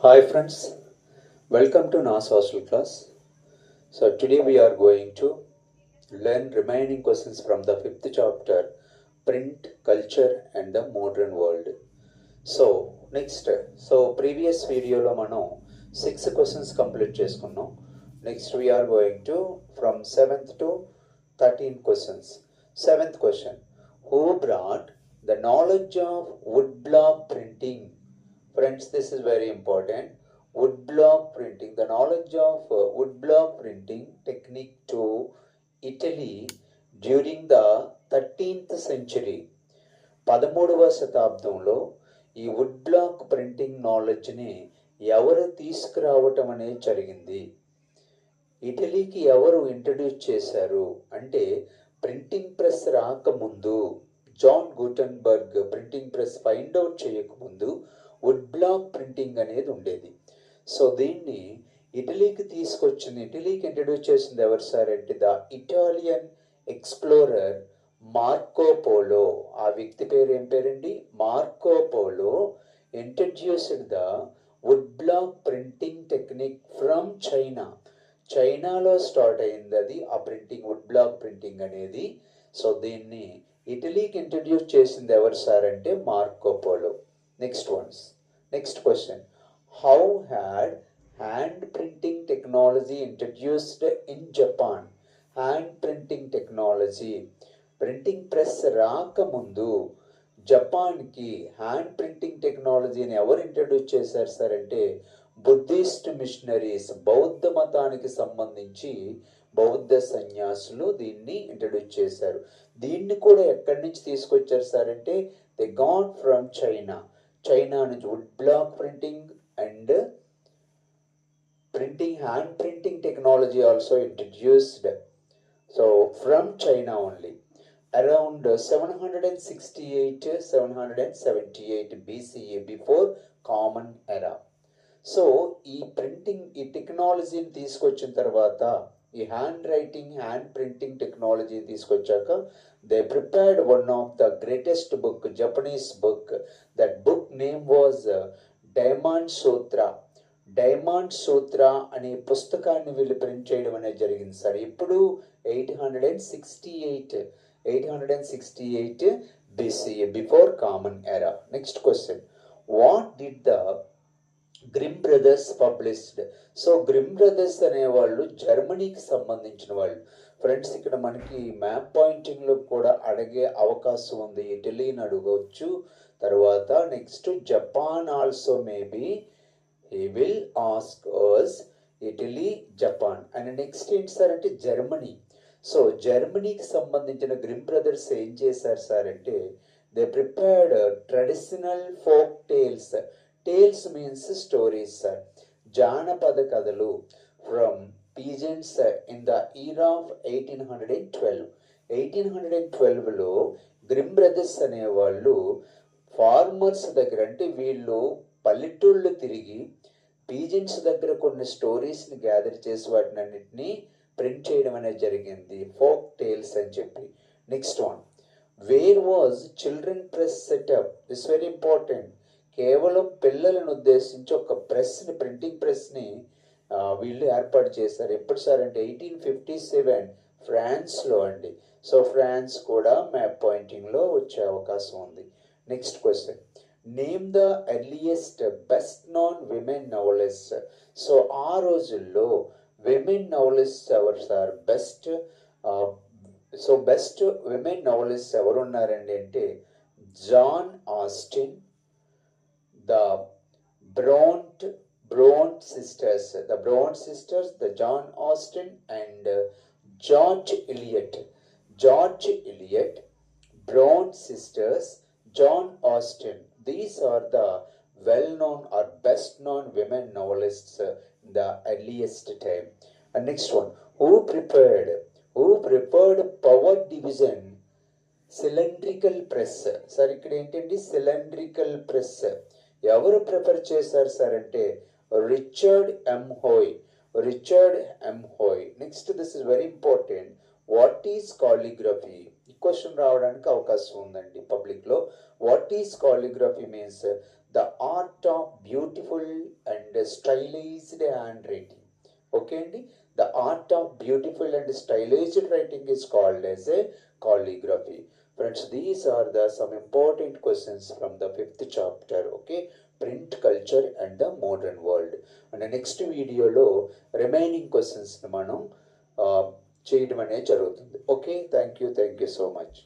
Hi friends, welcome to NAS Hostel class. So today we are going to learn remaining questions from the fifth chapter, Print, Culture and the Modern World. So previous video lo మనం 6 questions complete చేసుకున్నాం. Next we are going to from 7th to 13 questions. 7th question, who brought the knowledge of woodblock printing? Friends, this is very important. Woodblock printing, the knowledge of woodblock printing technique to Italy during the 13th century. 13వ శతాబ్దంలో ఈ would block printing నాలెడ్జ్ని ఎవరు తీసుకురావటం అనేది జరిగింది? ఇటలీకి ఎవరు introduce చేశారు అంటే, ప్రింటింగ్ ప్రెస్ రాకముందు, John Gutenberg printing press find out చేయకముందు వుడ్ బ్లాక్ ప్రింటింగ్ అనేది ఉండేది. సో దీన్ని ఇటలీకి ఇంట్రడ్యూస్ చేసింది ఎవరు సార్ అంటే, the Italian explorer Marco Polo. ఆ వ్యక్తి పేరు ఏం పేరండి? Marco Polo introduced the wood block printing technique from China. చైనాలో స్టార్ట్ అయింది అది, ఆ ప్రింటింగ్, వుడ్ బ్లాక్ ప్రింటింగ్ అనేది. సో దీన్ని ఇటలీకి ఇంట్రడ్యూస్ చేసింది ఎవరు సార్ అంటే Marco Polo. Next question, how had hand printing technology introduced in Japan? Hand printing technology, printing press రాకముందు జపాన్కి హ్యాండ్ ప్రింటింగ్ టెక్నాలజీని ఎవరు ఇంట్రడ్యూస్ చేశారు సార్ అంటే, బుద్ధిస్ట్ మిషనరీస్, బౌద్ధ మతానికి సంబంధించి బౌద్ధ సన్యాసులు దీన్ని ఇంట్రడ్యూస్ చేశారు. దీన్ని కూడా ఎక్కడి నుంచి తీసుకొచ్చారు సార్ అంటే, దే గాట్ ఫ్రమ్ చైనా నుంచి wood block printing and hand printing technology also introduced. So from China only. Around 768 BCE, before Common Era. So ఈ టెక్నాలజీని తీసుకొచ్చిన తర్వాత, ఈ హ్యాండ్ ప్రింటింగ్ టెక్నాలజీని తీసుకొచ్చాక, they prepared one of the greatest book, Japanese book. That book name was Diamond Sutra అనే పుస్తకాన్ని వీళ్ళు ప్రింట్ చేయడం అనేది జరిగింది సార్. ఇప్పుడు 868 BCE, బిఫోర్ కామన్ ఎరా. Next question, what did the grim brothers published? So grim brothers అనేవాళ్ళు జర్మనీకి సంబంధించిన వాళ్ళు. ఫ్రెండ్స్, ఇక్కడ మనకి మ్యాప్ పాయింటింగ్లో కూడా అడిగే అవకాశం ఉంది. ఇటలీని అడగవచ్చు, తర్వాత next Japan also maybe he will ask us, Italy, Japan. And next ఏంటి సార్ అంటే జర్మనీ. సో జర్మనీకి సంబంధించిన గ్రిమ్ బ్రదర్స్ ఏం చేశారు సార్ అంటే, they prepared traditional folk tales. Tales means stories sir, జానపద కథలు from peasants in the era of 1812లో గ్రిమ్ బ్రదర్స్ అనేవాళ్ళు ఫార్మర్స్ దగ్గర, అంటే వీళ్ళు పల్లెటూళ్ళు తిరిగి పీజెంట్స్ దగ్గర కొన్ని స్టోరీస్ని గ్యాదర్ చేసి వాటిని అన్నిటినీ ప్రింట్ చేయడం అనేది జరిగింది, ఫోక్ టేల్స్ అని చెప్పి. Next one, where was children press setup? This very important. కేవలం పిల్లలను ఉద్దేశించి ఒక ప్రెస్ని, ప్రింటింగ్ ప్రెస్ని వీళ్ళు ఏర్పాటు చేశారు. ఎప్పుడు సార్ అంటే 1857 ఫ్రాన్స్లో అండి. సో ఫ్రాన్స్ కూడా మ్యాప్ పాయింటింగ్లో వచ్చే అవకాశం ఉంది. Next question, name the earliest best known women novelist? So ఆ రోజుల్లో విమెన్ నవలిస్ట్ ఎవరు సార్? బెస్ట్ విమెన్ నవలిస్ట్ ఎవరు ఉన్నారండి అంటే, Jane Austen, the Bronte sisters, the Jane Austen and George Eliot, Bronte sisters, Jane Austen. These are the well-known or best-known women novelists in the earliest time. And next one, who prepared power division cylindrical press? Sir ఇక్కడ ఏంటండి cylindrical press ఎవరు prepare చేశారు sir అంటే, Richard M Hoe. Next, this is very important. What is calligraphy? ఈ question రావడానికి అవకాశం ఉందండి పబ్లిక్లో. What is calligraphy means the art of beautiful and stylized hand writing. Okay అండి, the art of beautiful and stylized writing is called as a calligraphy. Friends, these are the some important questions from the 5th chapter, okay, print culture and the modern world. And next వీడియోలో remaining questions మనం చేయడం అనేది జరుగుతుంది. Okay, thank you so much.